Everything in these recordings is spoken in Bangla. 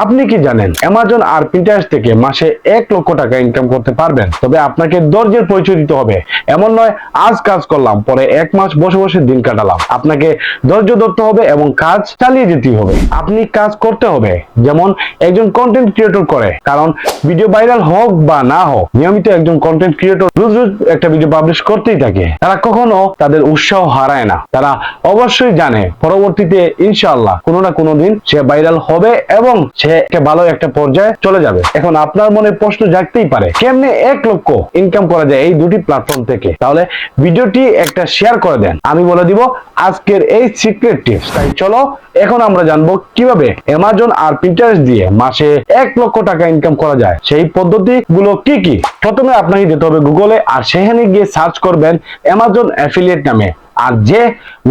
আপনি কি জানেন অ্যামাজন আর পিন্টারেস্ট থেকে মাসে 1 লক্ষ টাকা ইনকাম করতে পারবেন? তবে আপনাকে ধৈর্যের পরিচয় দিতে হবে। এমন নয় আজ কাজ করলাম পরে 1 মাস বসে বসে দিন কাটালাম। আপনাকে ধৈর্য ধরতে হবে এবং কাজ চালিয়ে যেতে হবে। আপনি কাজ করতে হবে যেমন একজন কন্টেন্ট ক্রিয়েটর করে, কারণ ভিডিও ভাইরাল হোক বা না হোক নিয়মিত একজন কন্টেন্ট ক্রিয়েটর রোজ রোজ একটা ভিডিও পাবলিশ করতেই থাকে। তারা কখনো তাদের উৎসাহ হারায় না। তারা অবশ্যই জানে পরবর্তীতে ইনশাআল্লাহ কোনো না কোনো দিন সে ভাইরাল হবে এবং সে একটা ভালো একটা পর্যায়ে চলে যাবে। এখন আপনার মনে প্রশ্ন জাগতেই পারে কেমনে 1 লক্ষ ইনকাম করা যায় এই দুটি প্ল্যাটফর্ম থেকে? তাহলে ভিডিওটি একটা শেয়ার করে দেন, আমি বলে দিব আজকের এই সিক্রেট টিপস। তাই চলো এখন আমরা জানবো কিভাবে অ্যামাজন আর পিন্টারেস্ট দিয়ে মাসে 1 লক্ষ টাকা ইনকাম করা যায়। সেই পদ্ধতি গুলো কি কি? প্রথমে আপনাকে যেতে হবে গুগলে, আর সেখানে গিয়ে সার্চ করবেন অ্যামাজন অ্যাফিলিয়েট নামে। আর যে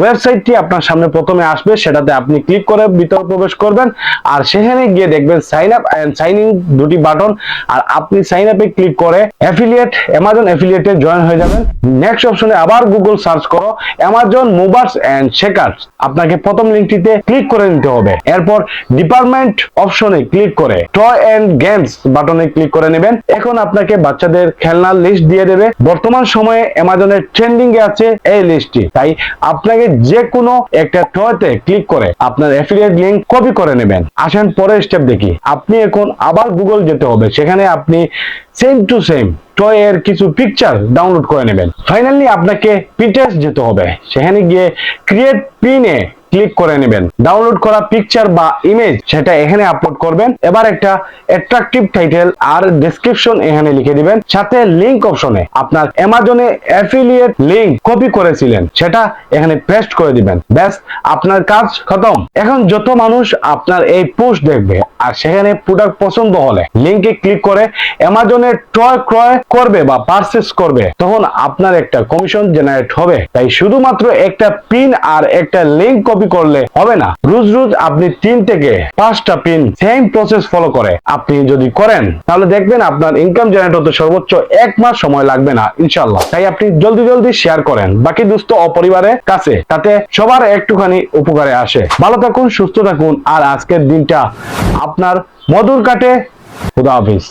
ওয়েবসাইটটি আপনার সামনে প্রথমে আসবে সেটাতে আপনি ক্লিক করে ভিতরে প্রবেশ করবেন, আর সেখানে গিয়ে দেখবেন sign up and sign in দুটি বাটন। আর আপনি সাইন আপে ক্লিক করে অ্যাফিলিয়েট অ্যামাজন অ্যাফিলিয়েটে জয়েন হয়ে যাবেন। নেক্সট অপশনে আবার গুগল সার্চ করো অ্যামাজন মুভার্স এন্ড শেকার্স। আপনাকে প্রথম লিঙ্কটিতে ক্লিক করে নিতে হবে। এরপর ডিপার্টমেন্ট অপশনে ক্লিক করে টয় এন্ড গেমস বাটনে ক্লিক করে নেবেন। এখন আপনাকে বাচ্চাদের খেলনার লিস্ট দিয়ে দেবে। বর্তমান সময়ে অ্যামাজনের ট্রেন্ডিং এ আছে এই লিস্টটি। তাই আপনাকে যে কোনো একটা টয়তে ক্লিক করে আপনার অ্যাফিলিয়েট লিংক কপি করে নেবেন। আসেন পরের স্টেপ দেখি। আপনি এখন আবার গুগল যেতে হবে, সেখানে আপনি সেম টু সেম টয় এর কিছু পিকচার ডাউনলোড করে নেবেন। ফাইনালি আপনাকে পিন্টারেস্ট যেতে হবে, সেখানে গিয়ে ক্রিয়েট পিনে ক্লিক করে নেবেন। ডাউনলোড করা পিকচার বা ইমেজ সেটা এখানে আপলোড করবেন। এবার একটা অ্যাট্রাকটিভ টাইটেল আর ডেসক্রিপশন এখানে লিখে দিবেন। সাথে লিংক অপশনে আপনার অ্যামাজনে অ্যাফিলিয়েট লিংক কপি করেছিলেন সেটা এখানে পেস্ট করে দিবেন। ব্যাস, আপনার কাজ খতম। এখন যত মানুষ আপনার এই পোস্ট দেখবে আর সেখানে প্রোডাক্ট পছন্দ হলে লিংকে ক্লিক করে অ্যামাজনে টয় ক্রয় করবে বা পারচেজ করবে, তখন আপনার একটা কমিশন জেনারেট হবে। তাই শুধুমাত্র একটা পিন আর একটা লিংক কপি করলে হবে না। রোজ রোজ আপনি 3 থেকে 5টা পিন সেম প্রসেস ফলো করে আপনি যদি করেন, তাহলে দেখবেন আপনার ইনকাম জেনারেট হতে সর্বোচ্চ 1 মাস সময় লাগবে না ইনশাআল্লাহ। তাই আপনি জলদি জলদি শেয়ার করেন বাকি দোস্ত ও পরিবারের কাছে, তাতে সবার একটুখানি উপকারে আসে। ভালো থাকুন, সুস্থ থাকুন, আর আজকের দিনটা আপনার মধুর কাটে। খুদা হাফেজ।